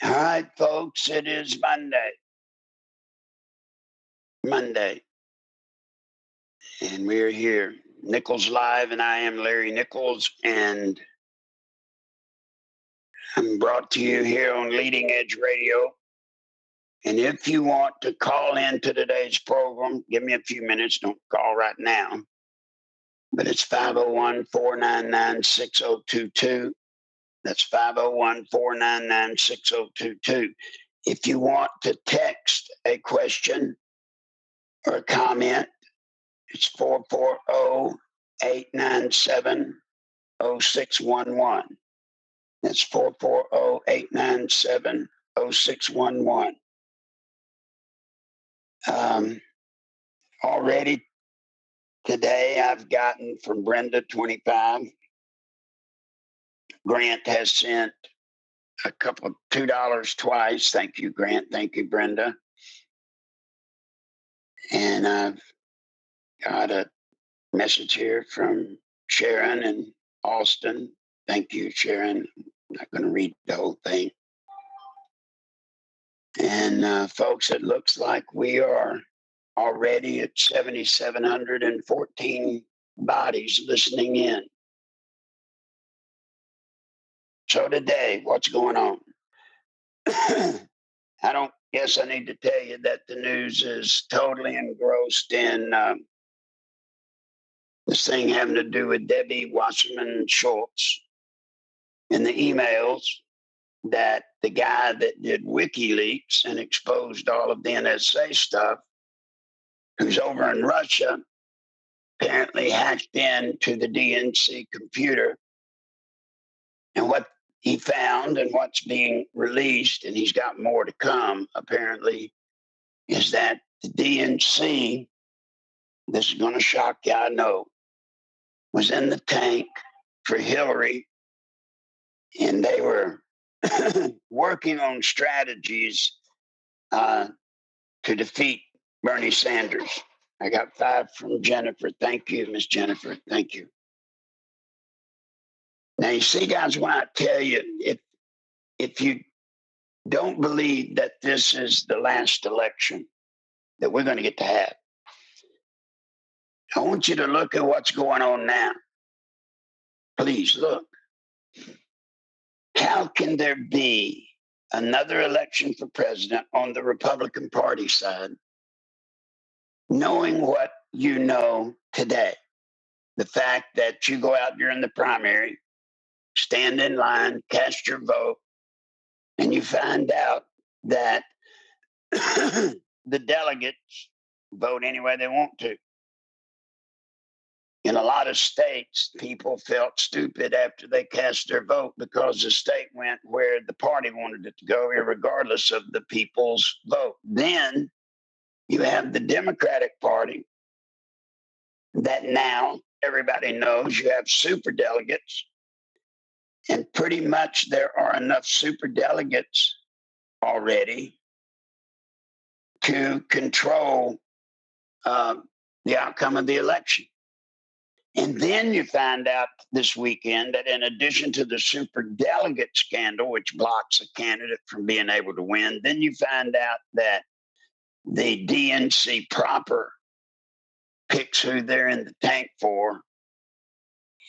All right, folks, it is Monday. And we're here. Nichols Live, and I am Larry Nichols, and I'm brought to you here on Leading Edge Radio. And if you want to call into today's program, give me a few minutes. Don't call right now. But it's 501-499-6022. That's 501-499-6022. If you want to text a question or a comment, it's 440-897-0611. That's 440-897-0611. Already today, I've gotten from Brenda 25. Grant has sent a couple of $2 twice. Thank you, Grant. Thank you, Brenda. And I've got a message here from Sharon and Austin. Thank you, Sharon. I'm not going to read the whole thing. And folks, it looks like we are already at 7,714 bodies listening in. So today, what's going on? I don't guess I need to tell you that the news is totally engrossed in this thing having to do with Debbie Wasserman Schultz and the emails that the guy that did WikiLeaks and exposed all of the NSA stuff, who's over in Russia, apparently hacked into the DNC computer. And what he found and what's being released, and he's got more to come, apparently, is that the DNC, this is going to shock you, I know, was in the tank for Hillary, and they were working on strategies to defeat Bernie Sanders. I got 5 from Jennifer. Thank you, Miss Jennifer. Thank you. Now, you see, guys, when I tell you, if you don't believe that this is the last election that we're going to get to have, I want you to look at what's going on now. Please look. How can there be another election for president on the Republican Party side, knowing what you know today? The fact that you go out during the primary, stand in line, cast your vote, and you find out that the delegates vote any way they want to. In a lot of states, people felt stupid after they cast their vote because the state went where the party wanted it to go, regardless of the people's vote. Then you have the Democratic Party that now everybody knows you have super delegates. And pretty much there are enough super delegates already to control the outcome of the election. And then you find out this weekend that in addition to the super delegate scandal, which blocks a candidate from being able to win, then you find out that the DNC proper picks who they're in the tank for,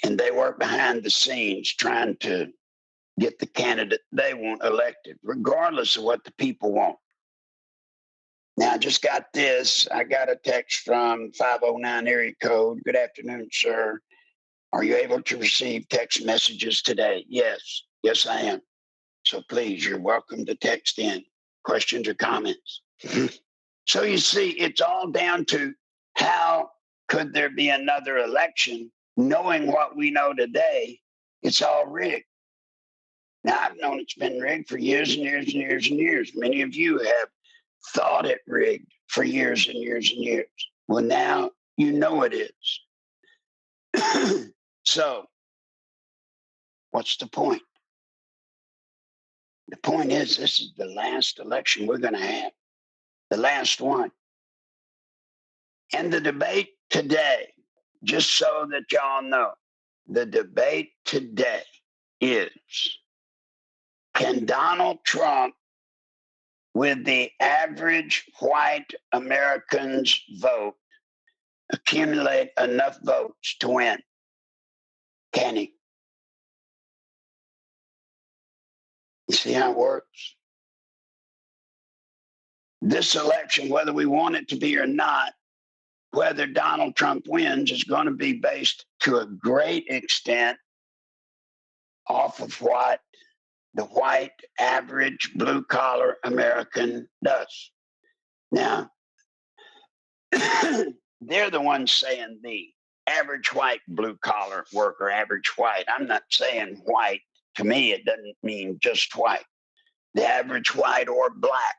and they work behind the scenes trying to get the candidate they want elected, regardless of what the people want. Now, I just got this. I got a text from 509 area code. Good afternoon, sir. Are you able to receive text messages today? Yes. Yes, I am. So please, you're welcome to text in questions or comments. So you see, it's all down to how could there be another election, knowing what we know today, it's all rigged. Now, I've known it's been rigged for years and years and years and years. Many of you have thought it rigged for years and years and years. Well, now you know it is. So, what's the point? The point is, this is the last election we're going to have, the last one. And the debate today, just so that y'all know, the debate today is, can Donald Trump with the average white American's vote, accumulate enough votes to win? Can he? You see how it works? This election, whether we want it to be or not, whether Donald Trump wins is going to be based to a great extent off of what the white, average, blue collar American does. Now, they're the ones saying the average white, blue collar worker, average white. I'm not saying white. To me, it doesn't mean just white. The average white or black,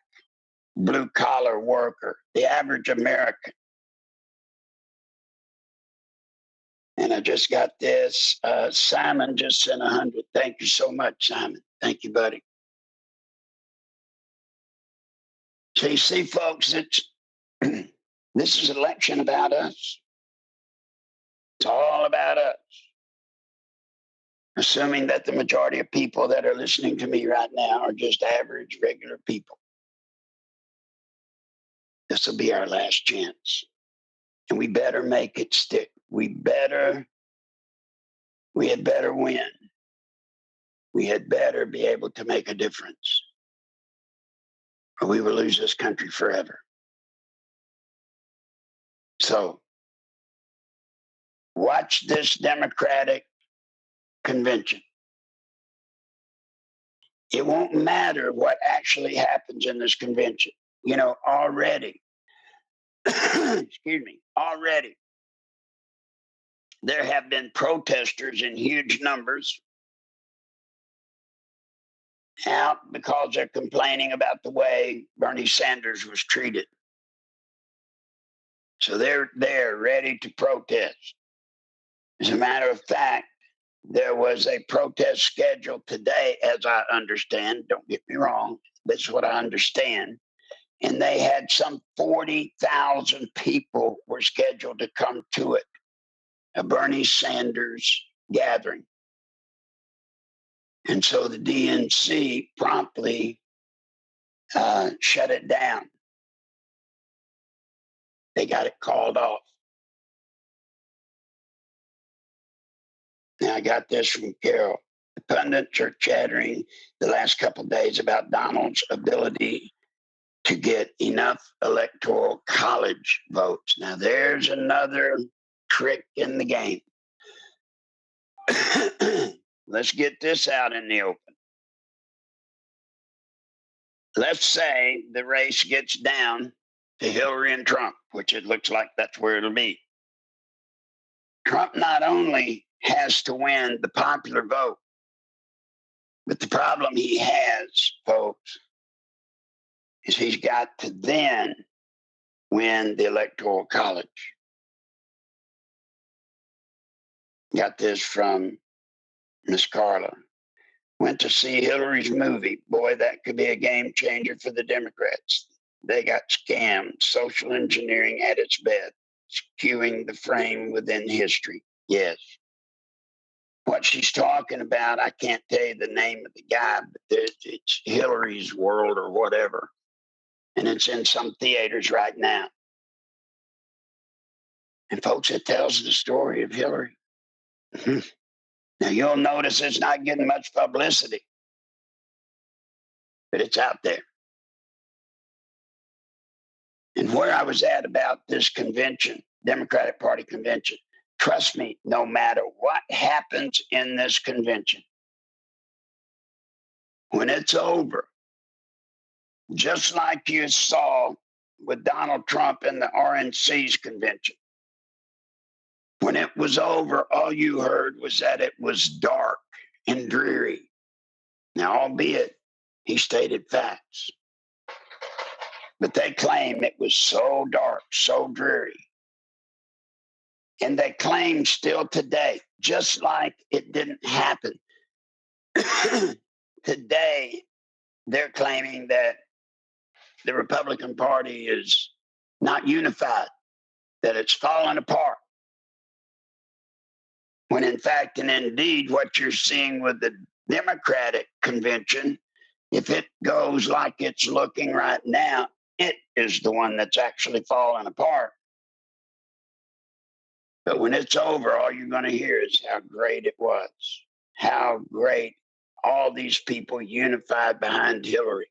blue collar worker, the average American. And I just got this. Simon just sent 100. Thank you so much, Simon. Thank you, buddy. So you see, folks, it's this is an election about us. It's all about us. Assuming that the majority of people that are listening to me right now are just average, regular people. This will be our last chance. And we better make it stick. We had better win. We had better be able to make a difference, or we will lose this country forever. So, watch this Democratic convention. It won't matter what actually happens in this convention. You know, already, excuse me, already, there have been protesters in huge numbers out because they're complaining about the way Bernie Sanders was treated. So they're ready to protest. As a matter of fact, there was a protest scheduled today, as I understand. Don't get me wrong. This is what I understand. And they had some 40,000 people were scheduled to come to it, a Bernie Sanders gathering. And so the DNC promptly shut it down. They got it called off. Now I got this from Carol. The pundits are chattering the last couple of days about Donald's ability to get enough electoral college votes. Now there's another trick in the game. Let's get this out in the open. Let's say the race gets down to Hillary and Trump, which it looks like that's where it'll be. Trump not only has to win the popular vote, but the problem he has, folks, is he's got to then win the Electoral College. Got this from Miss Carla. Went to see Hillary's movie. Boy, that could be a game changer for the Democrats. They got scammed, social engineering at its best, skewing the frame within history. Yes. What she's talking about, I can't tell you the name of the guy, but it's Hillary's World or whatever. And it's in some theaters right now. And folks, it tells the story of Hillary. Now, you'll notice it's not getting much publicity, but it's out there. And where I was at about this convention, Democratic Party convention, trust me, no matter what happens in this convention, when it's over, just like you saw with Donald Trump and the RNC's convention, when it was over, all you heard was that it was dark and dreary. Now, albeit he stated facts, but they claim it was so dark, so dreary. And they claim still today, just like it didn't happen. Today, they're claiming that the Republican Party is not unified, that it's fallen apart. When in fact and indeed, what you're seeing with the Democratic convention If it goes like it's looking right now, it is the one that's actually falling apart. But when it's over, all you're going to hear is how great it was, how great all these people unified behind Hillary.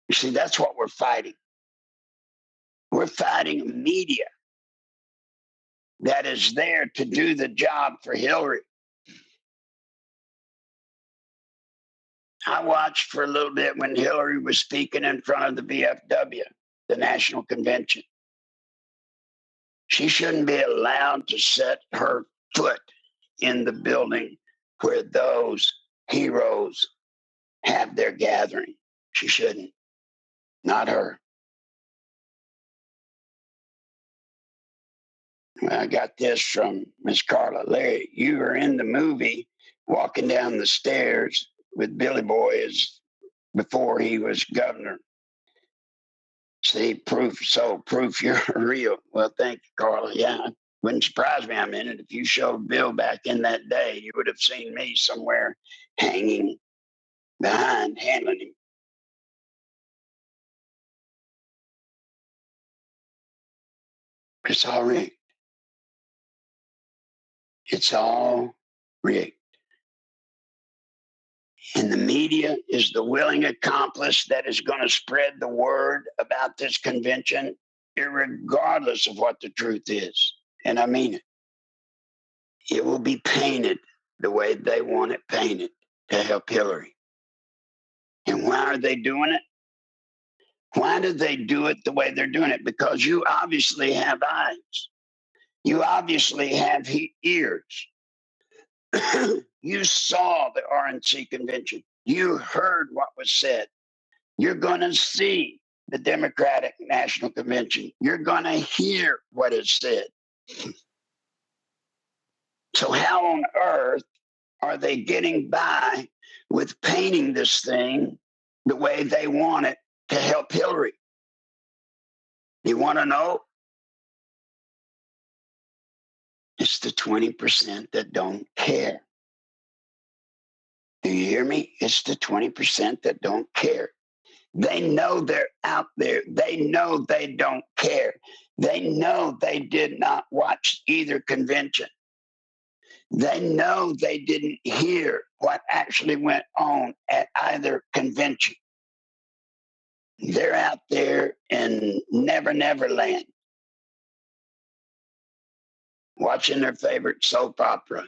You see, that's what we're fighting. We're fighting a media that is there to do the job for Hillary. I watched for a little bit when Hillary was speaking in front of the VFW, the National Convention. She shouldn't be allowed to set her foot in the building where those heroes have their gathering. She shouldn't. Not her. Well, I got this from Miss Carla. Larry, you were in the movie walking down the stairs with Billy Boy before he was governor. See, proof you're real. Well, thank you, Carla. Yeah, wouldn't surprise me a minute if you showed Bill back in that day. You would have seen me somewhere hanging behind, handling him. It's all rigged. It's all rigged. And the media is the willing accomplice that is going to spread the word about this convention, irregardless of what the truth is. And I mean it. It will be painted the way they want it painted to help Hillary. And why are they doing it? Why do they do it the way they're doing it? Because you obviously have eyes. You obviously have ears. You saw the RNC convention. You heard what was said. You're going to see the Democratic National Convention. You're going to hear what is said. So how on earth are they getting by with painting this thing the way they want it to help Hillary? You want to know? It's the 20% that don't care. Do you hear me? It's the 20% that don't care. They know they're out there. They know they don't care. They know they did not watch either convention. They know they didn't hear what actually went on at either convention. They're out there in Never Never Land, watching their favorite soap opera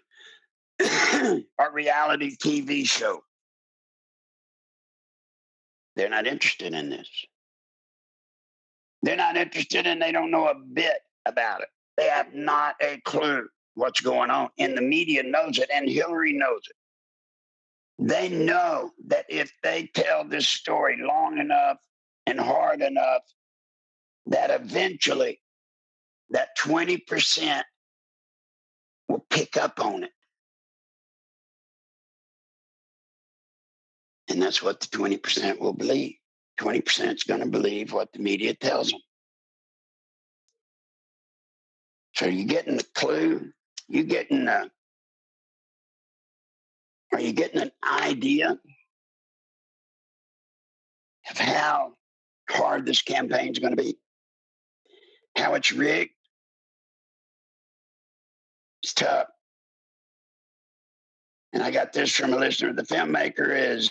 or reality TV show. They're not interested in this. They're not interested and they don't know a bit about it. They have not a clue what's going on. And the media knows it, and Hillary knows it. They know that if they tell this story long enough and hard enough, that eventually that 20% will pick up on it. And that's what the 20% will believe. 20% is going to believe what the media tells them. So you're getting the clue. Are you getting an idea of how hard this campaign is going to be? How it's rigged? It's tough. And I got this from a listener. The filmmaker is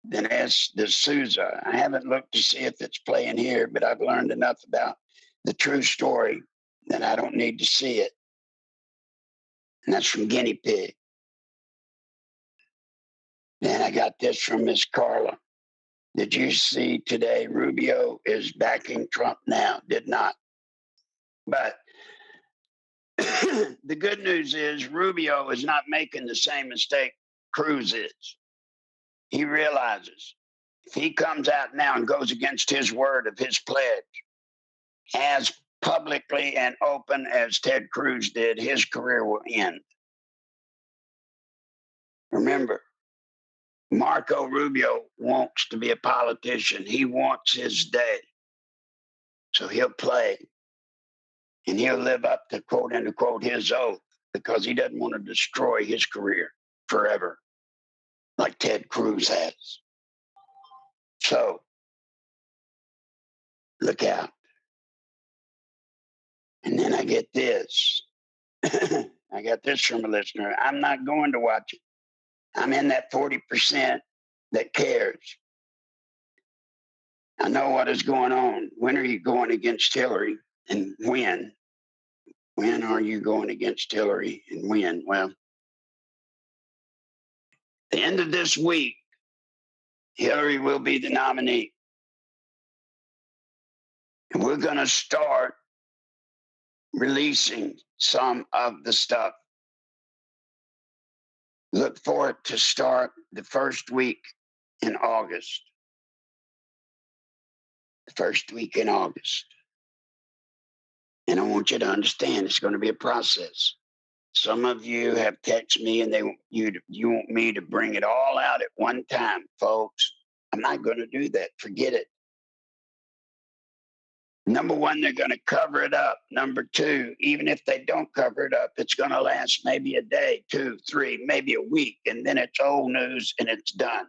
Dinesh D'Souza. I haven't looked to see if it's playing here, but I've learned enough about the true story that I don't need to see it. And that's from Guinea Pig. Then I got this from Miss Carla. Did you see today Rubio is backing Trump now? Did not. But the good news is Rubio is not making the same mistake Cruz is. He realizes if he comes out now and goes against his word of his pledge, as publicly and open as Ted Cruz did, his career will end. Remember, Marco Rubio wants to be a politician. He wants his day. So he'll play and he'll live up to quote unquote his oath because he doesn't want to destroy his career forever. like Ted Cruz has. So, look out. And then I get this. I got this from a listener. I'm not going to watch it. I'm in that 40% that cares. I know what is going on. When are you going against Hillary and when? When are you going against Hillary and when? Well, the end of this week, Hillary will be the nominee. And we're going to start releasing some of the stuff. Look for it to start the first week in August. The first week in August. And I want you to understand it's going to be a process. Some of you have texted me and you want me to bring it all out at one time, folks. I'm not going to do that. Forget it. Number one, they're going to cover it up. Number two, even if they don't cover it up, it's going to last maybe a day, 2, 3, maybe a week, and then it's old news and it's done.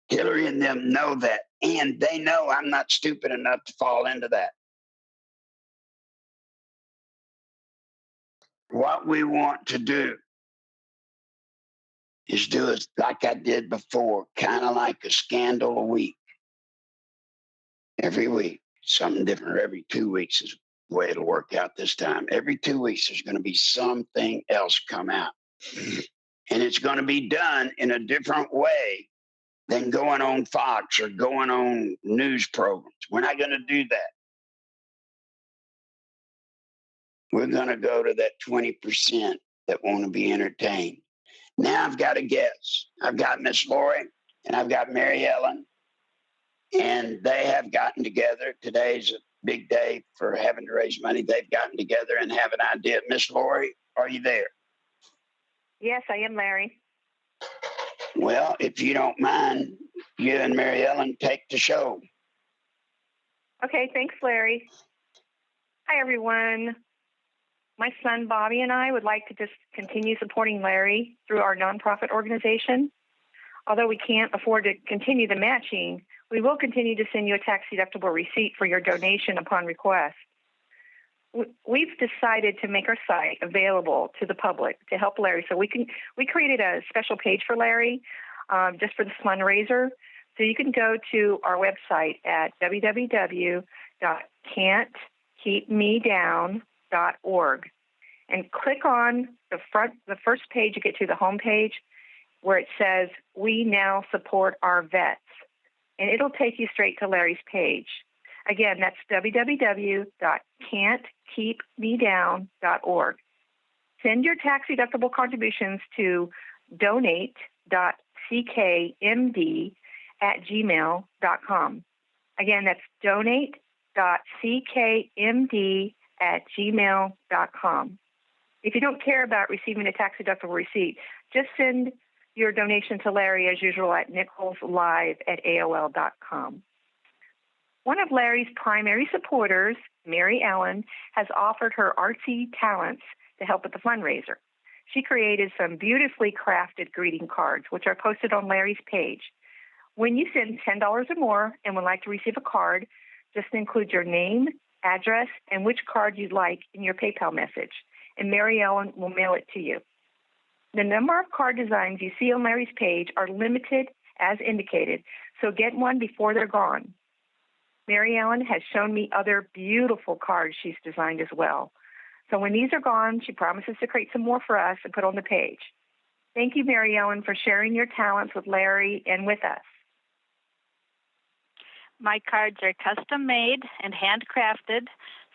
Hillary and them know that, and they know I'm not stupid enough to fall into that. What we want to do is do it like I did before, kind of like a scandal a week. Every week, something different. Every 2 weeks is the way it'll work out this time. Every 2 weeks, there's going to be something else come out. And it's going to be done in a different way than going on Fox or going on news programs. We're not going to do that. We're going to go to that 20% that want to be entertained. Now I've got a guess. I've got Miss Lori and I've got Mary Ellen, and they have gotten together. Today's a big day for having to raise money. They've gotten together and have an idea. Miss Lori, are you there? Yes, I am, Larry. Well, if you don't mind, you and Mary Ellen take the show. Okay, thanks, Larry. Hi, everyone. My son, Bobby, and I would like to just continue supporting Larry through our nonprofit organization. Although we can't afford to continue the matching, we will continue to send you a tax-deductible receipt for your donation upon request. We've decided to make our site available to the public to help Larry. So we created a special page for Larry just for the fundraiser. So you can go to our website at www.can'tkeepmedown.org and click on the first page. You get to the home page where it says, "We now support our vets." And it'll take you straight to Larry's page. Again, that's www.can'tkeepmedown.org. Send your tax-deductible contributions to donate.ckmd@gmail.com. Again, that's donate.ckmd@gmail.com. If you don't care about receiving a tax-deductible receipt, just send your donation to Larry as usual at nicholslive@aol.com. One of Larry's primary supporters, Mary Ellen, has offered her artsy talents to help with the fundraiser. She created some beautifully crafted greeting cards, which are posted on Larry's page. When you send $10 or more and would like to receive a card, just include your name, address, and which card you'd like in your PayPal message, and Mary Ellen will mail it to you. The number of card designs you see on Larry's page are limited as indicated, so get one before they're gone. Mary Ellen has shown me other beautiful cards she's designed as well. So when these are gone, she promises to create some more for us and put on the page. Thank you, Mary Ellen, for sharing your talents with Larry and with us. My cards are custom made and handcrafted,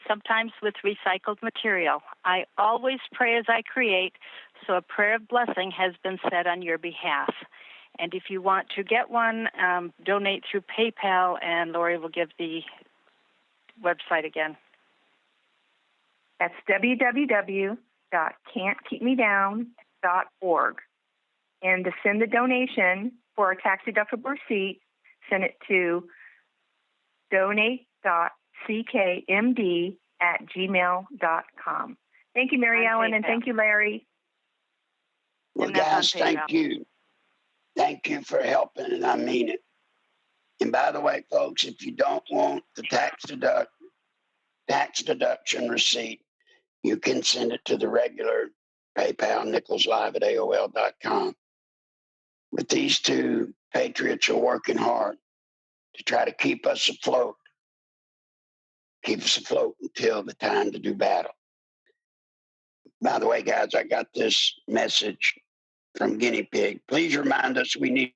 sometimes with recycled material. I always pray as I create, so a prayer of blessing has been said on your behalf. And if you want to get one, donate through PayPal, and Lori will give the website again. That's www.can'tkeepmedown.org. And to send the donation for a tax-deductible receipt, send it to donate.ckmd@gmail.com. Thank you, Mary Ellen, and thank you, Larry. Well, guys, thank you. Thank you for helping, and I mean it. And by the way, folks, if you don't want the tax deduction receipt, you can send it to the regular PayPal, NicholsLive@AOL.com. But these two patriots are working hard to try to keep us afloat until the time to do battle. By the way, guys, I got this message from Guinea Pig. Please remind us we need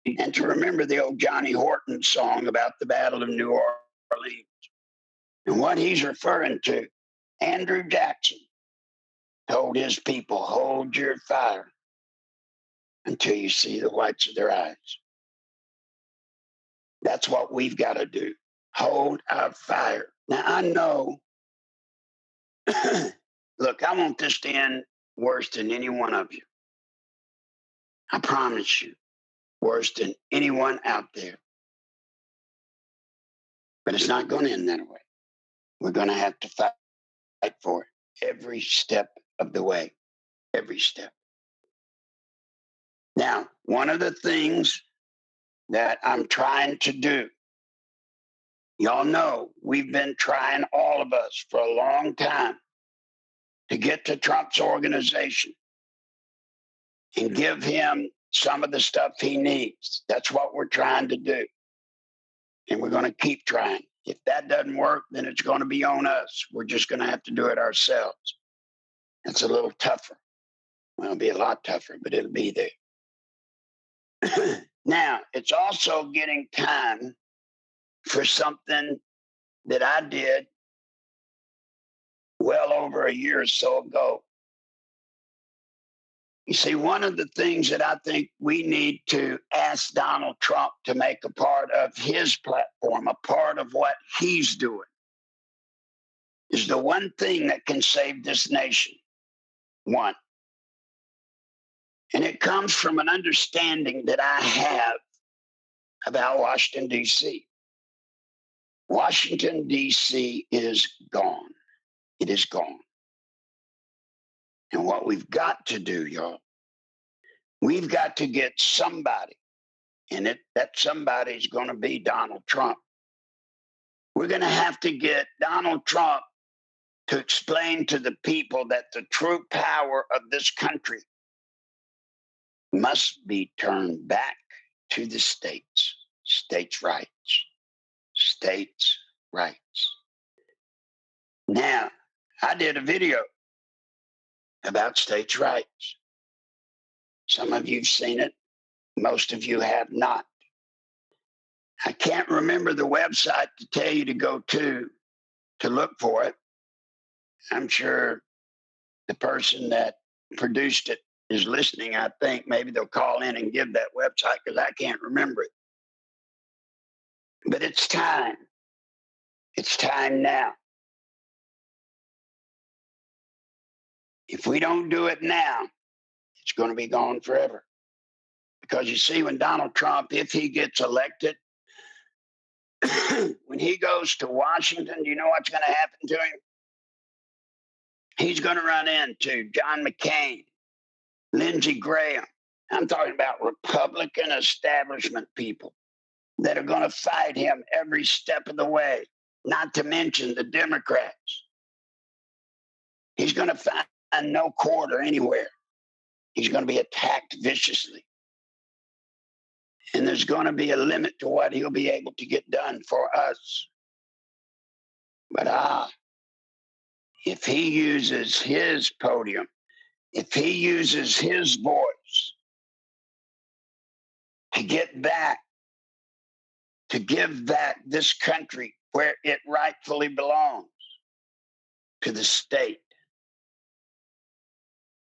and to remember the old Johnny Horton song about the Battle of New Orleans. And what he's referring to, Andrew Jackson told his people, hold your fire until you see the whites of their eyes. That's what we've got to do. Hold our fire. Now, I know, look, I want this to end worse than any one of you. I promise you, worse than anyone out there. But it's not going to end that way. We're going to have to fight for it every step of the way. Every step. Now, one of the things that I'm trying to do, y'all know we've been trying, all of us, for a long time to get to Trump's organization and give him some of the stuff he needs. That's what we're trying to do. And we're going to keep trying. If that doesn't work, then it's going to be on us. We're just going to have to do it ourselves. It's a little tougher. Well, it'll be a lot tougher, but it'll be there. Now, it's also getting time for something that I did well over a year or so ago. You see, one of the things that I think we need to ask Donald Trump to make a part of his platform, a part of what he's doing, is the one thing that can save this nation. One. And it comes from an understanding that I have about Washington, D.C. Washington, D.C. is gone. It is gone. And what we've got to do, y'all, we've got to get somebody, and that somebody is going to be Donald Trump. We're going to have to get Donald Trump to explain to the people that the true power of this country must be turned back to the states. States' rights. States' rights. Now, I did a video about states' rights. Some of you've seen it. Most of you have not. I can't remember the website to tell you to go to look for it. I'm sure the person that produced it is listening. I think maybe they'll call in and give that website because I can't remember it. But it's time. It's time now. If we don't do it now, it's going to be gone forever. Because you see, when Donald Trump, if he gets elected, when he goes to Washington, do you know what's going to happen to him? He's going to run into John McCain, Lindsey Graham. I'm talking about Republican establishment people that are going to fight him every step of the way, not to mention the Democrats. He's going to find no quarter anywhere. He's going to be attacked viciously. And there's going to be a limit to what he'll be able to get done for us. But if he uses his podium, if he uses his voice to get back, to give back this country where it rightfully belongs, to the state.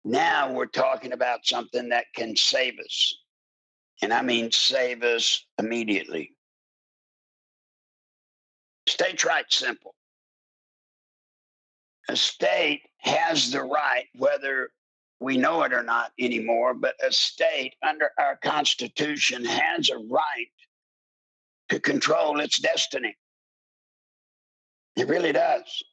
Now we're talking about something that can save us. And I mean save us immediately. States' rights simple. A state has the right, whether we know it or not anymore, but a state under our Constitution has a right to control its destiny. It really does.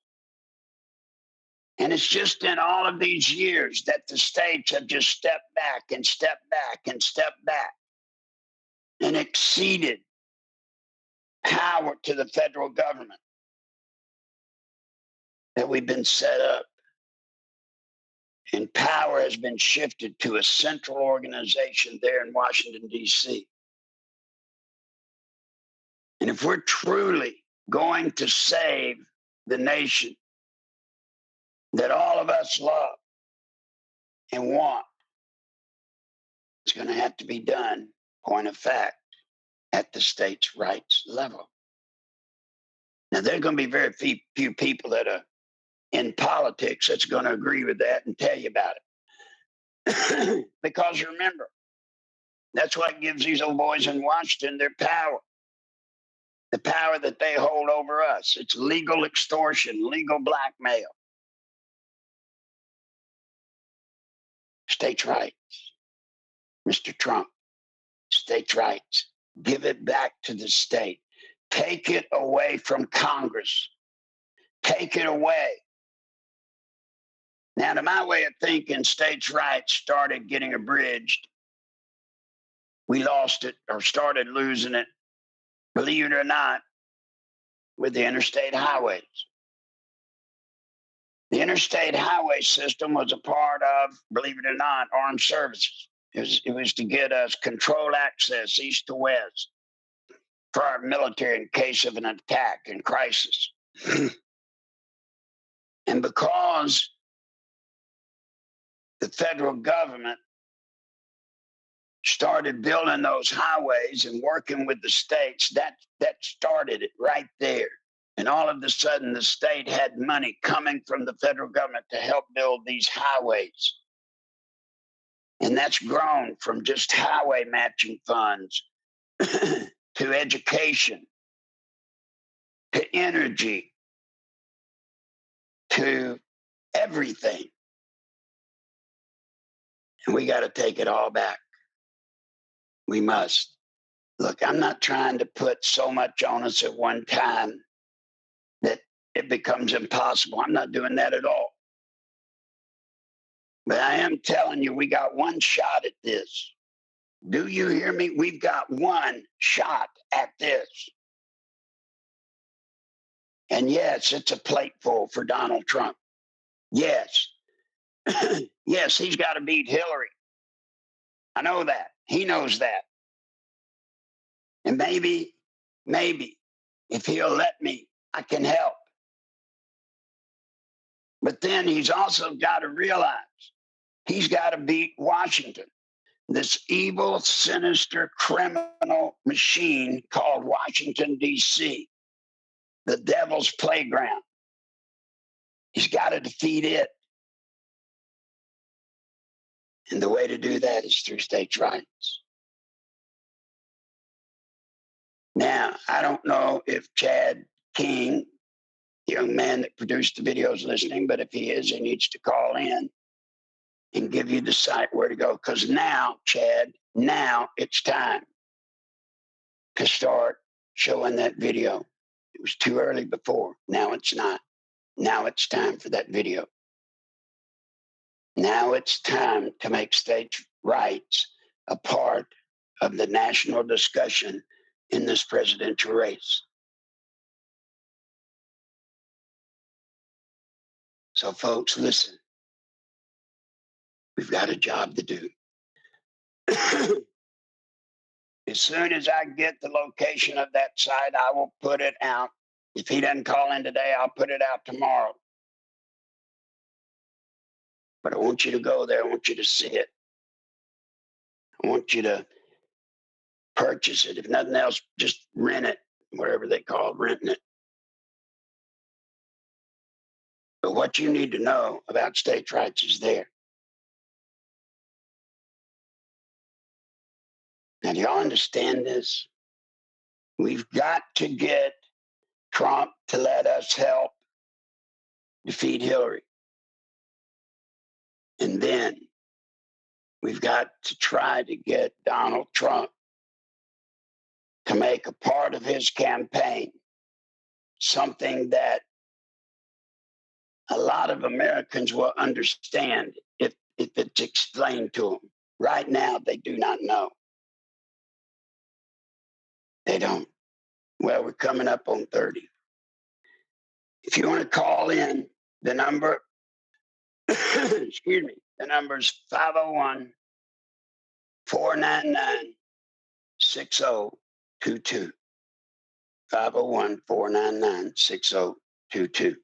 And it's just in all of these years that the states have just stepped back and stepped back and stepped back and exceeded power to the federal government that we've been set up. And power has been shifted to a central organization there in Washington, D.C. And if we're truly going to save the nation that all of us love and want, it's going to have to be done, point of fact, at the states' rights level. Now, there are going to be very few people that are in politics that's going to agree with that and tell you about it. Because remember, that's what gives these old boys in Washington their power. The power that they hold over us. It's legal extortion, legal blackmail. States' rights. Mr. Trump, states' rights. Give it back to the state. Take it away from Congress. Take it away. Now, to my way of thinking, states' rights started getting abridged. We lost it or started losing it, believe it or not, with the interstate highways. The interstate highway system was a part of, believe it or not, armed services. It was to get us controlled access east to west for our military in case of an attack and crisis. And because the federal government started building those highways and working with the states, that started it right there. And all of a sudden, the state had money coming from the federal government to help build these highways. And that's grown from just highway matching funds to education, to energy, to everything. And we got to take it all back. We must. Look, I'm not trying to put so much on us at one time that it becomes impossible. I'm not doing that at all. But I am telling you, we got one shot at this. Do you hear me? We've got one shot at this. And yes, it's a plateful for Donald Trump. Yes. Yes, he's got to beat Hillary. I know that. He knows that. And maybe, if he'll let me, I can help. But then he's also got to realize he's got to beat Washington, this evil, sinister, criminal machine called Washington, D.C., the devil's playground. He's got to defeat it. And the way to do that is through states' rights. Now, I don't know if Chad King, the young man that produced the video, is listening, but if he is, he needs to call in and give you the site where to go. Because now, Chad, now it's time to start showing that video. It was too early before. Now it's not. Now it's time for that video. Now it's time to make states' rights a part of the national discussion in this presidential race. So, folks, listen. We've got a job to do. As soon as I get the location of that site, I will put it out. If he doesn't call in today, I'll put it out tomorrow. But I want you to go there. I want you to see it. I want you to purchase it. If nothing else, just rent it, whatever they call renting it. But what you need to know about states' rights is there. Now, do y'all understand this? We've got to get Trump to let us help defeat Hillary. And then we've got to try to get Donald Trump to make a part of his campaign something that a lot of Americans will understand if it's explained to them. Right now, they do not know. They don't. Well, we're coming up on 30. If you want to call in, the number, excuse me, the number is 501 499 6022. 501 499 6022.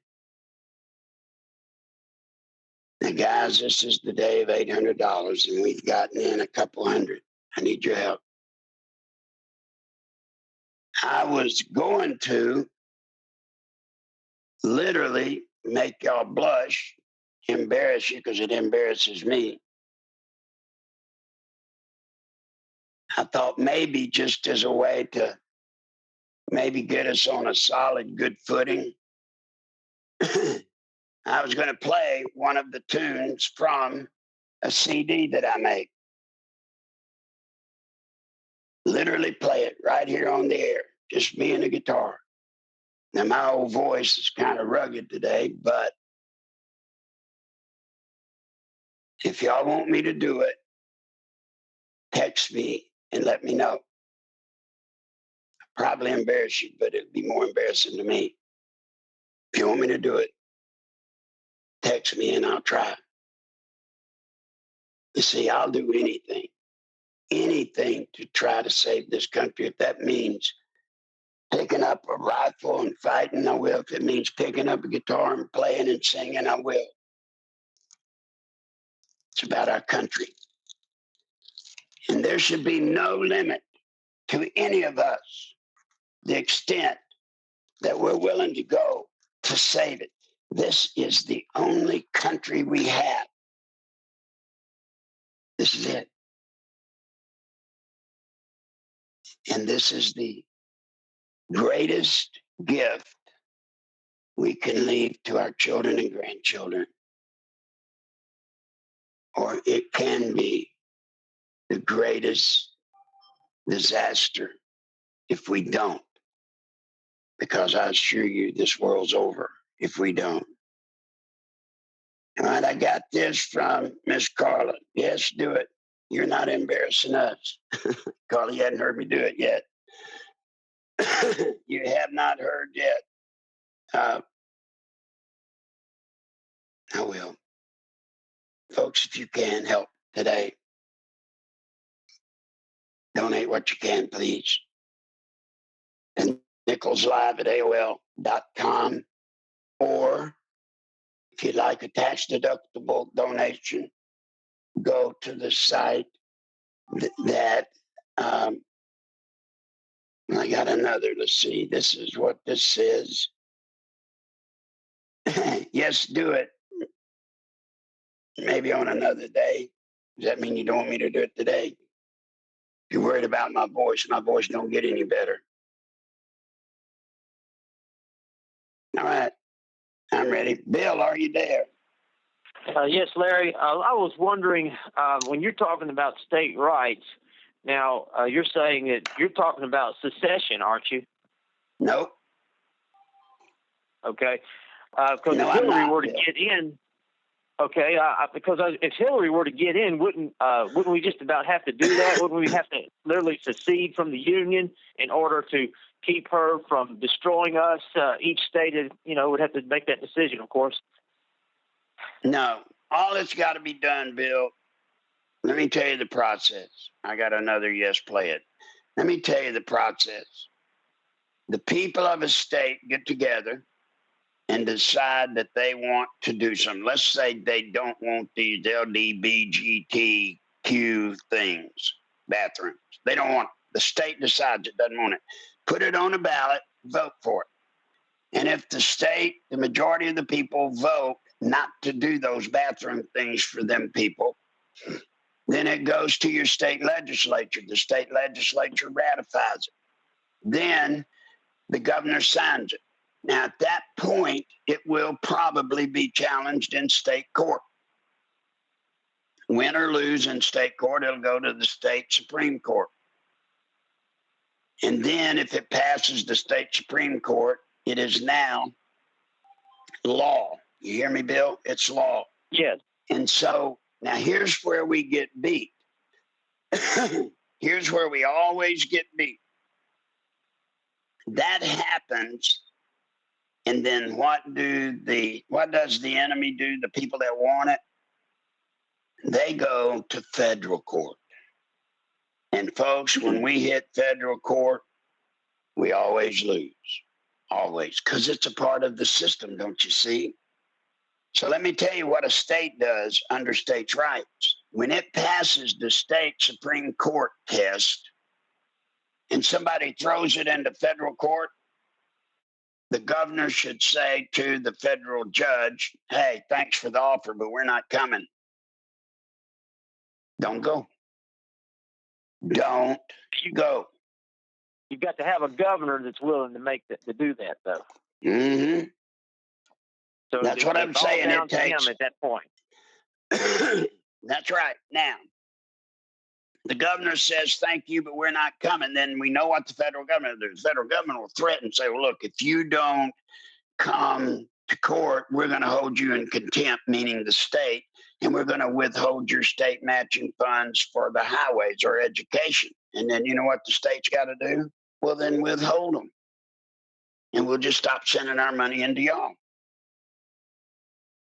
Now, guys, this is the day of $800, and we've gotten in a couple hundred. I need your help. I was going to literally make y'all blush, embarrass you, because it embarrasses me. I thought maybe just as a way to maybe get us on a solid, good footing, I was going to play one of the tunes from a CD that I make. Literally play it right here on the air, just me and the guitar. Now, my old voice is kind of rugged today, but if y'all want me to do it, text me and let me know. I'll probably embarrass you, but it'd be more embarrassing to me. If you want me to do it, text me and I'll try. You see, I'll do anything to try to save this country. If that means picking up a rifle and fighting, I will. If it means picking up a guitar and playing and singing, I will. It's about our country. And there should be no limit to any of us, the extent that we're willing to go to save it. This is the only country we have. This is it. And this is the greatest gift we can leave to our children and grandchildren. Or it can be the greatest disaster if we don't. Because I assure you, this world's over if we don't. All right, I got this from Miss Carla. Yes, do it. You're not embarrassing us. Carla, you hadn't heard me do it yet. You have not heard yet. I will. Folks, if you can help today, donate what you can, please. And Nichols Live at AOL.com, or if you'd like a tax-deductible donation, go to the site that I got another. Let's see. This is what this says. Yes, do it. Maybe on another day. Does that mean you don't want me to do it today? If you're worried about my voice don't get any better. All right. I'm ready. Bill, are you there? Yes, Larry. I was wondering, when you're talking about state rights, now you're saying that you're talking about secession, aren't you? Nope. Okay. Because if Hillary were to get in, okay, because if Hillary were to get in, wouldn't we just about have to do that? Wouldn't we have to literally secede from the Union in order to keep her from destroying us? Each state, would have to make that decision, of course. No. All that's got to be done, Bill, let me tell you the process. I got another yes, play it. Let me tell you the process. The people of a state get together and decide that they want to do something. Let's say they don't want these LGBTQ things, bathrooms. They don't want it. The state decides it doesn't want it. Put it on a ballot, vote for it. And if the majority of the people vote not to do those bathroom things for them people, then it goes to your state legislature. The state legislature ratifies it. Then the governor signs it. Now, at that point, it will probably be challenged in state court. Win or lose in state court, it'll go to the state Supreme Court. And then if it passes the state Supreme Court, it is now law. You hear me, Bill? It's law. Yes. And so now here's where we get beat. Here's where we always get beat. That happens, and then what does the enemy do? The people that want it, they go to federal court. And folks, when we hit federal court, we always lose. Always. Because it's a part of the system, don't you see? So let me tell you what a state does under states' rights. When it passes the state Supreme Court test and somebody throws it into federal court, the governor should say to the federal judge, hey, thanks for the offer, but we're not coming. Don't go. Don't go. You've got to have a governor that's willing to do that, though. Mm-hmm. So that's what I'm saying. It takes him at that point. That's right. Now, the governor says, thank you, but we're not coming. Then we know what the federal government will do. The federal government will threaten, say, well, look, if you don't come to court, we're going to hold you in contempt, meaning the state, and we're going to withhold your state matching funds for the highways or education. And then you know what the state's got to do? Well, then withhold them. And we'll just stop sending our money into y'all.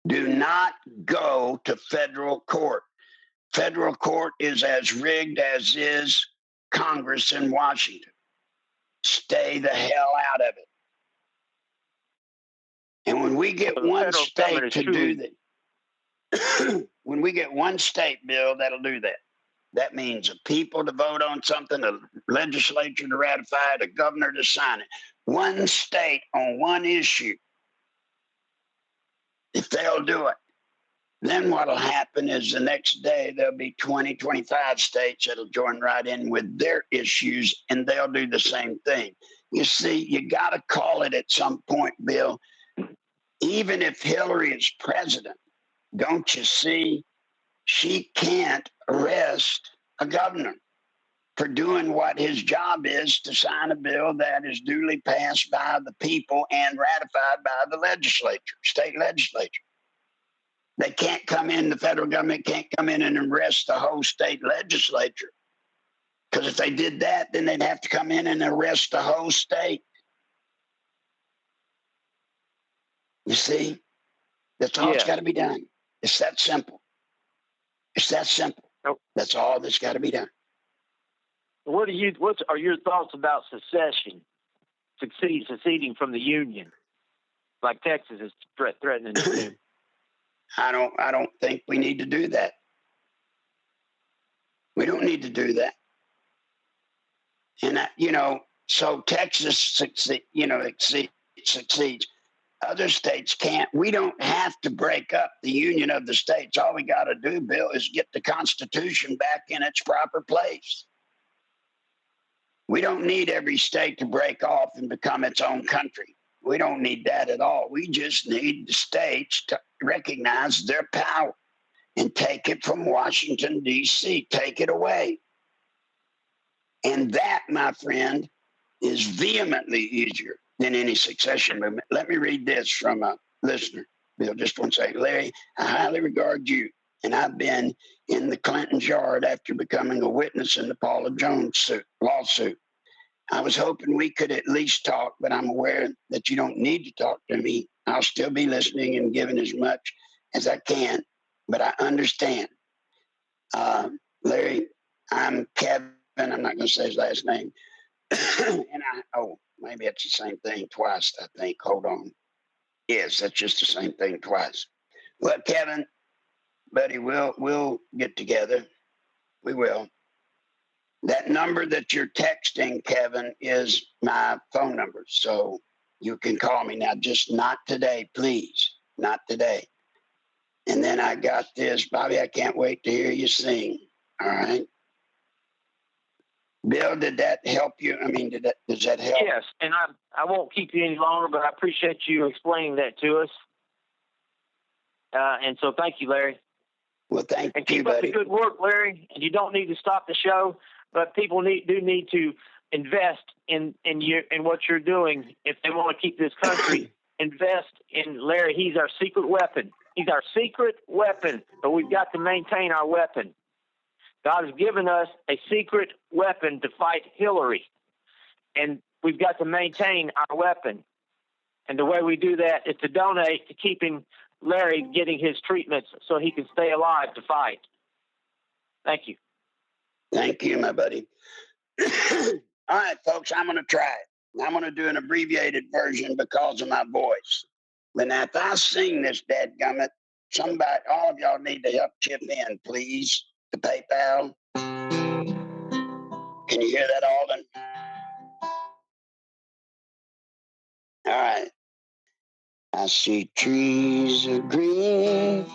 Do not go to federal court. Federal court is as rigged as is Congress in Washington. Stay the hell out of it. And when we get one state to do that, when we get one state bill that'll do that, that means a people to vote on something, a legislature to ratify it, a governor to sign it. One state on one issue. If they'll do it, then what'll happen is the next day there'll be 20, 25 states that'll join right in with their issues, and they'll do the same thing. You see, you got to call it at some point, Bill. Even if Hillary is president, don't you see, she can't arrest a governor for doing what his job is, to sign a bill that is duly passed by the people and ratified by the legislature, state legislature. They can't come in, the federal government can't come in and arrest the whole state legislature. Because if they did that, then they'd have to come in and arrest the whole state. You see? That's all that's got to be done. It's that simple. It's that simple. Nope. That's all that's got to be done. What are your thoughts about secession, seceding from the Union, like Texas is threatening to do? I don't think we need to do that. We don't need to do that. And so Texas succeeds. Other states can't. We don't have to break up the union of the states. All we got to do, Bill, is get the Constitution back in its proper place. We don't need every state to break off and become its own country. We don't need that at all. We just need the states to recognize their power and take it from Washington, D.C., take it away. And that, my friend, is vehemently easier than any secession movement. Let me read this from a listener. Bill, just one second. Larry, I highly regard you, and I've been in the Clinton's yard after becoming a witness in the Paula Jones lawsuit. I was hoping we could at least talk, but I'm aware that you don't need to talk to me. I'll still be listening and giving as much as I can, but I understand. Larry, I'm Kevin. I'm not going to say his last name. Maybe it's the same thing twice, I think. Hold on. Yes, that's just the same thing twice. Well, Kevin, buddy, we'll get together. We will. That number that you're texting, Kevin, is my phone number. So you can call me now, just not today, please. Not today. And then I got this. Bobby, I can't wait to hear you sing. All right. Bill, did that help you? I mean, does that help? Yes, and I won't keep you any longer, but I appreciate you explaining that to us. And so thank you, Larry. Well, thank you, keep buddy. up the good work, Larry. And you don't need to stop the show, but people do need to invest in what you're doing if they want to keep this country invest in Larry. He's our secret weapon. He's our secret weapon, but we've got to maintain our weapon. God has given us a secret weapon to fight Hillary, and we've got to maintain our weapon. And the way we do that is to donate to keeping Larry getting his treatments so he can stay alive to fight. Thank you. Thank you, my buddy. All right, folks, I'm going to try it. I'm going to do an abbreviated version because of my voice. But now, if I sing this, dadgummit, somebody, all of y'all need to help chip in, please. The PayPal. Can you hear that, Alden? All right. I see trees of green,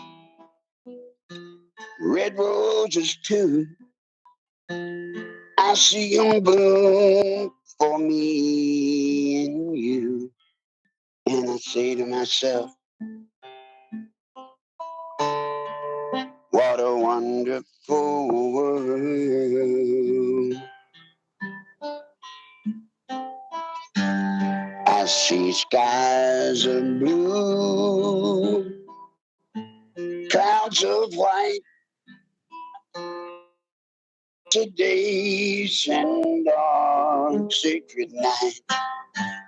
red roses too. I see them bloom for me and you. And I say to myself, what a wonderful world. I see skies of blue, clouds of white, days and dark sacred night.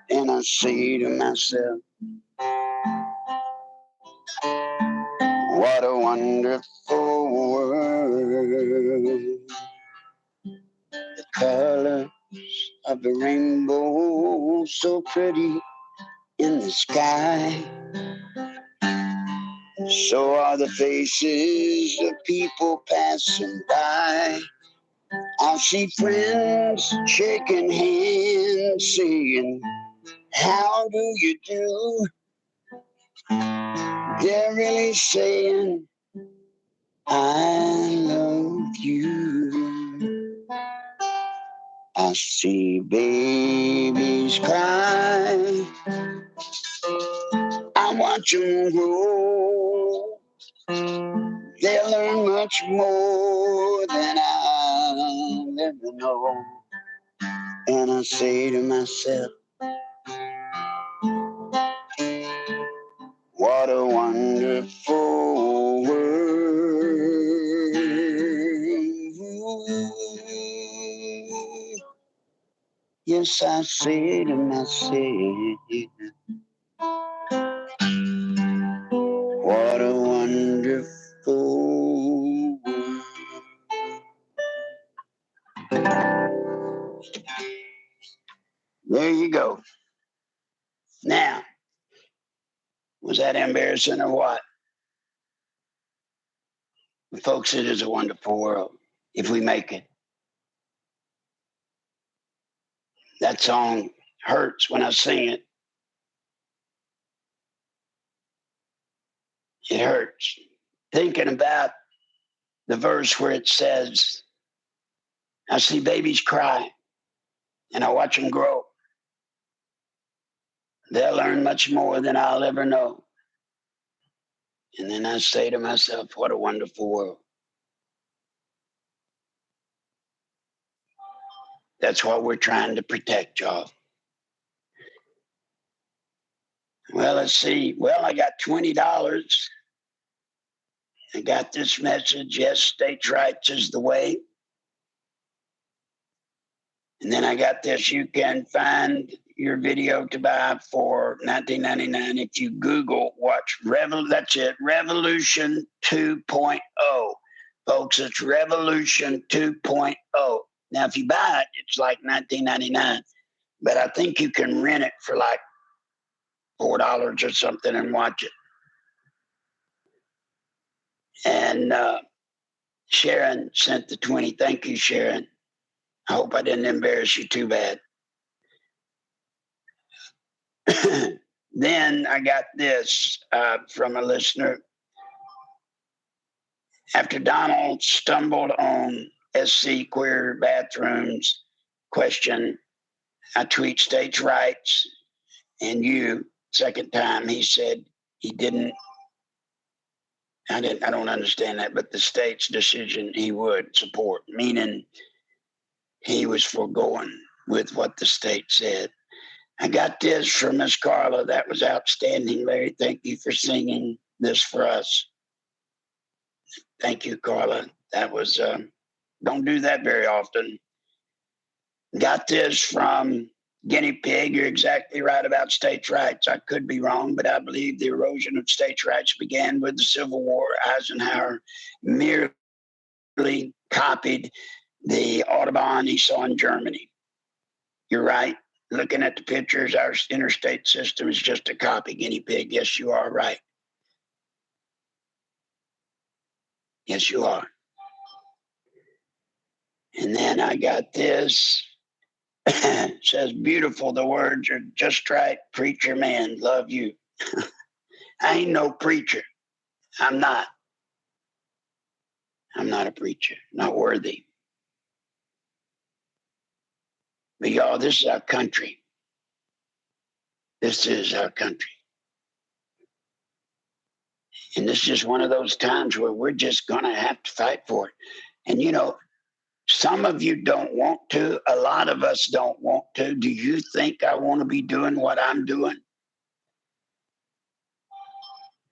And I say to myself, what a wonderful world. The colors of the rainbow so pretty in the sky. So are the faces of people passing by. I see friends shaking hands, saying, how do you do? They're really saying, I love you. I see babies cry. I watch them grow. They'll learn much more than I'll ever know. And I say to myself, what a wonderful world. Yes, I say to myself, what a wonderful world. There you go. Now, was that embarrassing or what? Folks, it is a wonderful world if we make it. That song hurts when I sing it. It hurts. Thinking about the verse where it says, I see babies cry and I watch them grow. They'll learn much more than I'll ever know. And then I say to myself, what a wonderful world. That's what we're trying to protect, y'all. Well, let's see. Well, I got $20. I got this message. Yes, states' rights is the way. And then I got this. You can find your video to buy for $19.99 if you Google watch that's it, Revolution 2.0. Folks, it's Revolution 2.0. Now, if you buy it, it's like $19.99. But I think you can rent it for like $4 or something and watch it. And Sharon sent the 20. Thank you, Sharon. I hope I didn't embarrass you too bad. Then I got this from a listener. After Donald stumbled on SC queer bathrooms question, I tweet states' rights, and second time he said he didn't. I don't understand that, but the state's decision he would support, meaning he was foregoing with what the state said. I got this from Miss Carla. That was outstanding, Larry. Thank you for singing this for us. Thank you, Carla. That was, don't do that very often. Got this from Guinea Pig. You're exactly right about states' rights. I could be wrong, but I believe the erosion of states' rights began with the Civil War. Eisenhower merely copied the Autobahn he saw in Germany. You're right. Looking at the pictures, our interstate system is just a copy, Guinea Pig. Yes, you are right. Yes, you are. And then I got this. It says, beautiful. The words are just right. Preacher man, love you. I ain't no preacher. I'm not. I'm not a preacher. Not worthy. But y'all, this is our country. This is our country. And this is just one of those times where we're just going to have to fight for it. And, you know, some of you don't want to. A lot of us don't want to. Do you think I want to be doing what I'm doing?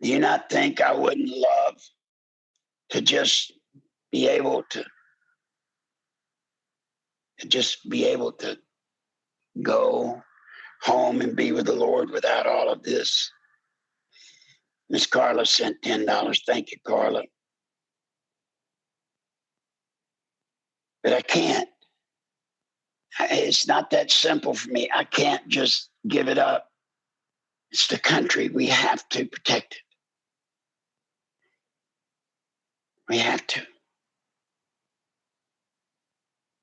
Do you not think I wouldn't love to just be able to go home and be with the Lord without all of this? Miss Carla sent $10. Thank you, Carla. But I can't. It's not that simple for me. I can't just give it up. It's the country. We have to protect it. We have to.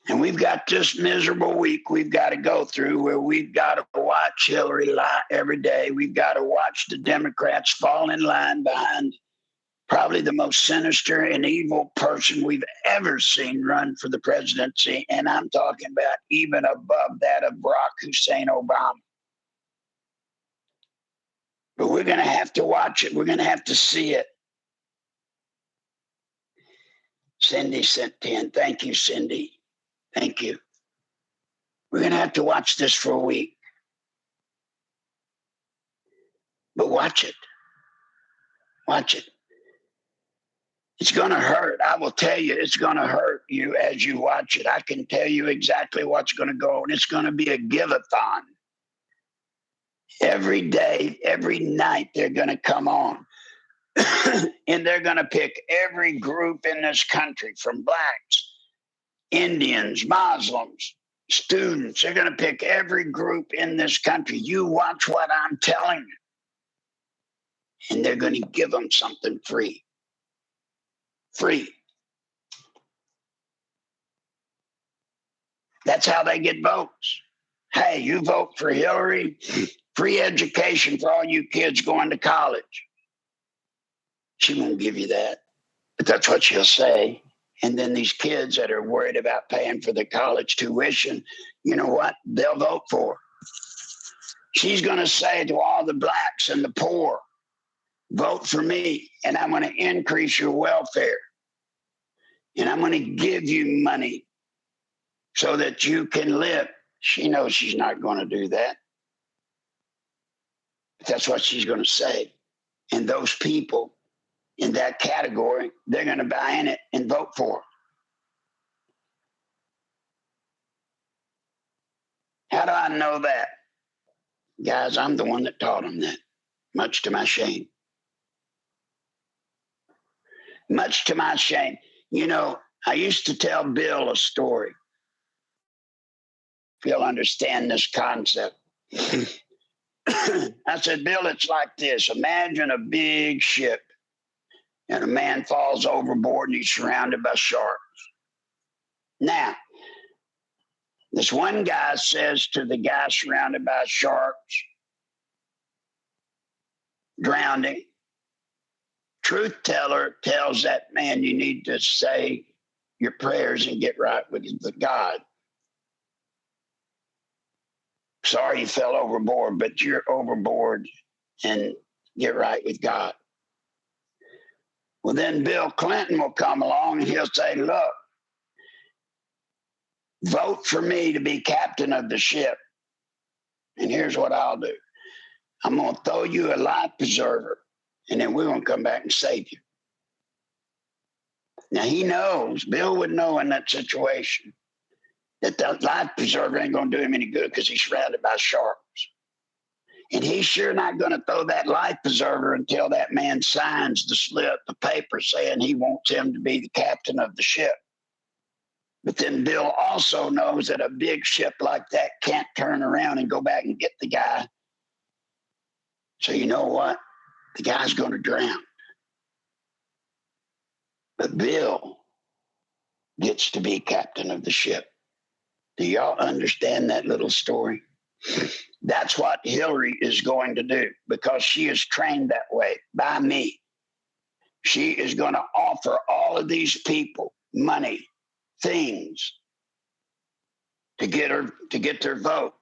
And we've got this miserable week we've got to go through where we've got to watch Hillary lie every day. We've got to watch the Democrats fall in line behind probably the most sinister and evil person we've ever seen run for the presidency. And I'm talking about even above that of Barack Hussein Obama. But we're going to have to watch it. We're going to have to see it. Cindy sent 10. Thank you, Cindy. Thank you. We're going to have to watch this for a week. But watch it. Watch it. It's going to hurt. I will tell you, it's going to hurt you as you watch it. I can tell you exactly what's going to go. And it's going to be a give-a-thon. Every day, every night, they're going to come on. And they're going to pick every group in this country, from blacks, Indians, Muslims, students. They're going to pick every group in this country. You watch what I'm telling you. And they're going to give them something free. Free. That's how they get votes. Hey, you vote for Hillary, free education for all you kids going to college. She won't give you that, but that's what she'll say. And then these kids that are worried about paying for the college tuition, you know what? They'll vote for her. She's going to say to all the blacks and the poor, vote for me, and I'm going to increase your welfare. And I'm going to give you money so that you can live. She knows she's not going to do that. But that's what she's going to say. And those people in that category, they're going to buy in it and vote for her. How do I know that? Guys, I'm the one that taught them that, much to my shame. Much to my shame. You know, I used to tell Bill a story. If you'll understand this concept. I said, Bill, it's like this. Imagine a big ship and a man falls overboard and he's surrounded by sharks. Now, this one guy says to the guy surrounded by sharks, drowning, truth teller tells that man you need to say your prayers and get right with God. Sorry you fell overboard, but you're overboard and get right with God. Well, then Bill Clinton will come along and he'll say, look, vote for me to be captain of the ship. And here's what I'll do. I'm going to throw you a life preserver, and then we're going to come back and save you. Now, he knows, Bill would know in that situation, that that life preserver ain't going to do him any good because he's surrounded by sharks. And he's sure not going to throw that life preserver until that man signs the slip, the paper saying he wants him to be the captain of the ship. But then Bill also knows that a big ship like that can't turn around and go back and get the guy. So you know what? The guy's going to drown. But Bill gets to be captain of the ship. Do y'all understand that little story? That's what Hillary is going to do because she is trained that way by me. She is going to offer all of these people money, things to get their vote.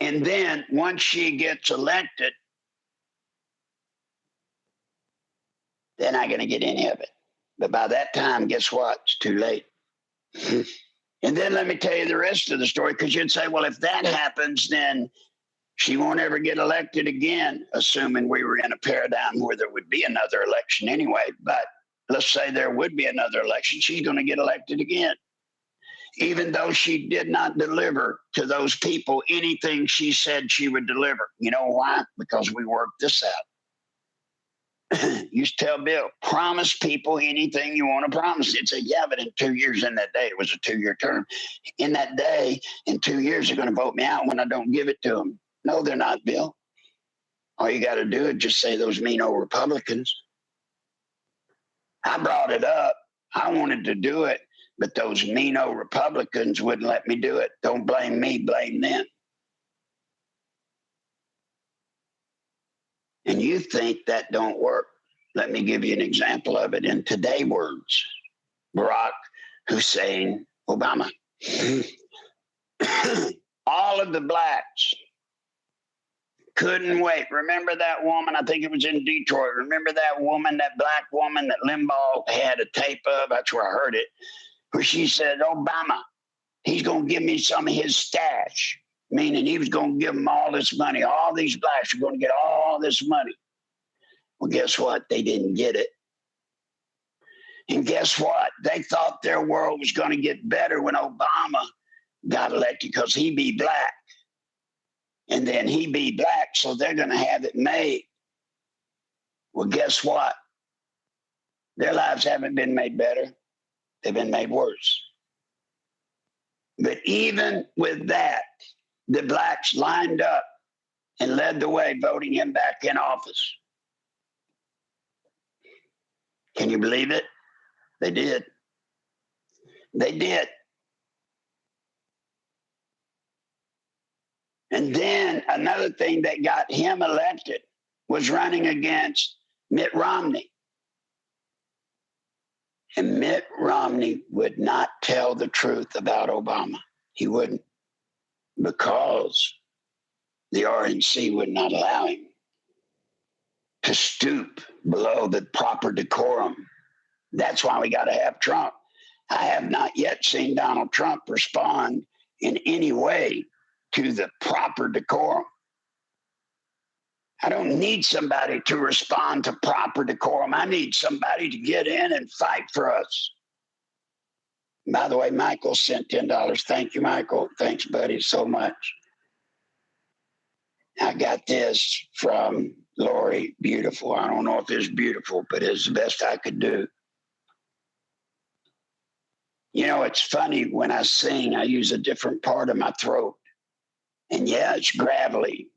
And then once she gets elected, they're not going to get any of it. But by that time, guess what? It's too late. And then let me tell you the rest of the story, because you'd say, well, if that happens, then she won't ever get elected again, assuming we were in a paradigm where there would be another election anyway. But let's say there would be another election. She's going to get elected again, even though she did not deliver to those people anything she said she would deliver. You know why? Because we worked this out. Used to tell Bill, promise people anything you want to promise. He'd say, yeah, but in 2 years, in that day, it was a 2-year term. In that day, in 2 years, they're going to vote me out when I don't give it to them. No, they're not, Bill. All you got to do is just say those mean old Republicans. I brought it up. I wanted to do it, but those mean old Republicans wouldn't let me do it. Don't blame me, blame them. And you think that don't work. Let me give you an example of it in today's words. Barack Hussein Obama. All of the blacks couldn't wait. Remember that woman? I think it was in Detroit. Remember that woman, that black woman that Limbaugh had a tape of? That's where I heard it. Where she said, Obama, he's going to give me some of his stash. Meaning he was going to give them all this money. All these blacks are going to get all this money. Well, guess what? They didn't get it. And guess what? They thought their world was going to get better when Obama got elected because he be black. And then he be black, so they're going to have it made. Well, guess what? Their lives haven't been made better. They've been made worse. But even with that, the blacks lined up and led the way, voting him back in office. Can you believe it? They did. They did. And then another thing that got him elected was running against Mitt Romney. And Mitt Romney would not tell the truth about Obama. He wouldn't. Because the RNC would not allow him to stoop below the proper decorum. That's why we got to have Trump. I have not yet seen Donald Trump respond in any way to the proper decorum. I don't need somebody to respond to proper decorum. I need somebody to get in and fight for us. By the way, Michael sent $10. Thank you, Michael. Thanks, buddy, so much. I got this from Lori. Beautiful. I don't know if it's beautiful, but it's the best I could do. You know, it's funny when I sing, I use a different part of my throat. And yeah, it's gravelly,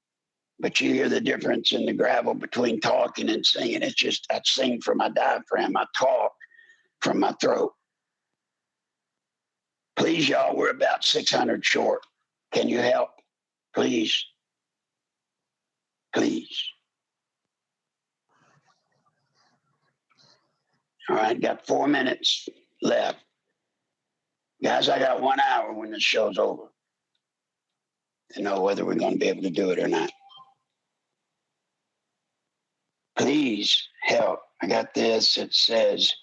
but you hear the difference in the gravel between talking and singing. It's just, I sing from my diaphragm. I talk from my throat. Please, y'all, we're about 600 short. Can you help? Please. Please. All right, got 4 minutes left. Guys, I got 1 hour when this show's over to know whether we're going to be able to do it or not. Please help. I got this. It says,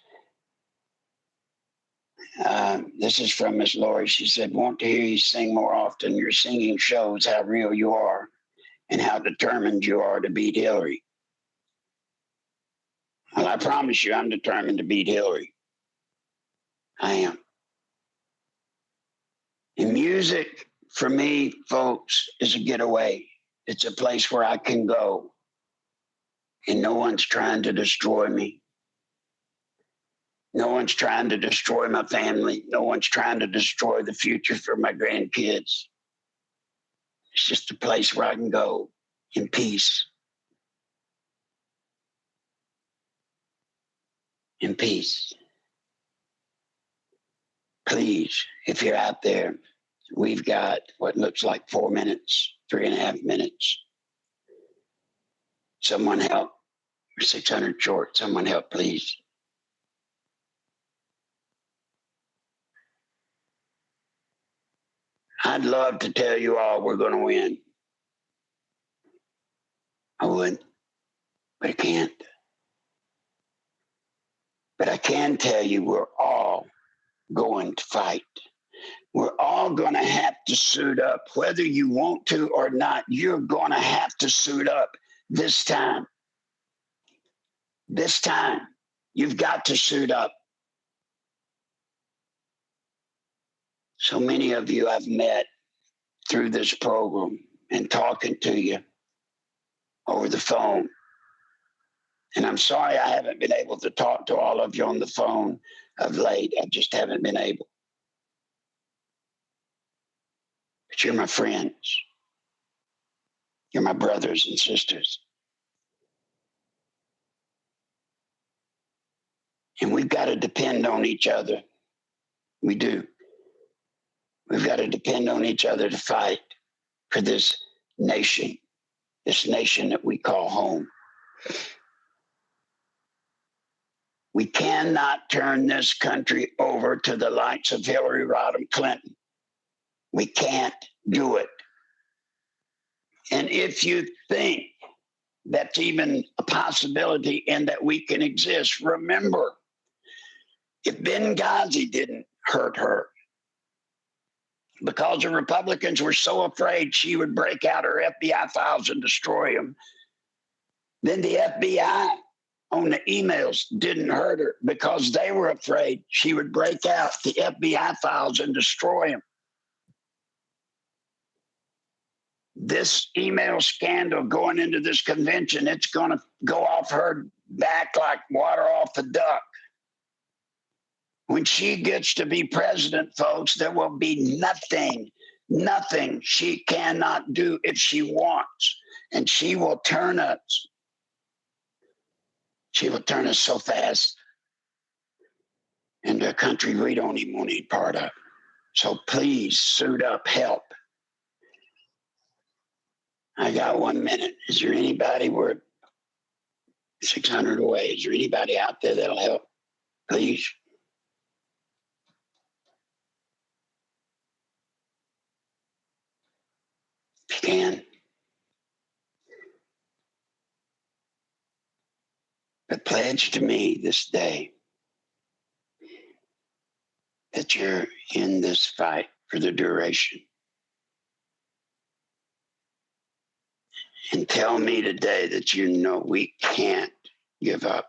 This is from Miss Lori. She said, want to hear you sing more often. Your singing shows how real you are and how determined you are to beat Hillary. Well, I promise you, I'm determined to beat Hillary. I am. And music, for me, folks, is a getaway. It's a place where I can go and no one's trying to destroy me. No one's trying to destroy my family. No one's trying to destroy the future for my grandkids. It's just a place where I can go in peace. In peace. Please, if you're out there, we've got what looks like 4 minutes, 3.5 minutes. Someone help. We're 600 short. Someone help, please. I'd love to tell you all we're going to win. I would, but I can't. But I can tell you we're all going to fight. We're all going to have to suit up. Whether you want to or not, you're going to have to suit up this time. This time, you've got to suit up. So many of you I've met through this program and talking to you over the phone. And I'm sorry I haven't been able to talk to all of you on the phone of late. I just haven't been able. But you're my friends. You're my brothers and sisters. And we've got to depend on each other. We do. We've got to depend on each other to fight for this nation that we call home. We cannot turn this country over to the likes of Hillary Rodham Clinton. We can't do it. And if you think that's even a possibility and that we can exist, remember, if Benghazi didn't hurt her, because the Republicans were so afraid she would break out her FBI files and destroy them, then the FBI on the emails didn't hurt her because they were afraid she would break out the FBI files and destroy them. This email scandal going into this convention, it's going to go off her back like water off a duck. When she gets to be president, folks, there will be nothing she cannot do if she wants. And she will turn us. She will turn us so fast into a country we don't even want to be part of. So please suit up, help. I got 1 minute. Is there anybody? We're 600 away. Is there anybody out there that'll help? Please. If you can. But pledge to me this day that you're in this fight for the duration. And tell me today that you know we can't give up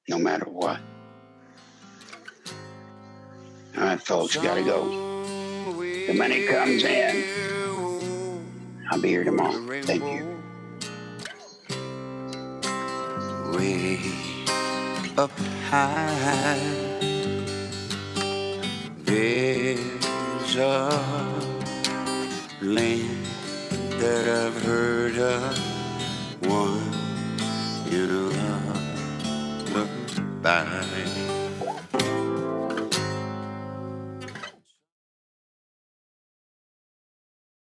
no matter what. All right, folks, gotta go. The money comes in. I'll be here tomorrow. Thank you. Way up high, there's a land that I've heard of, one in a lullaby.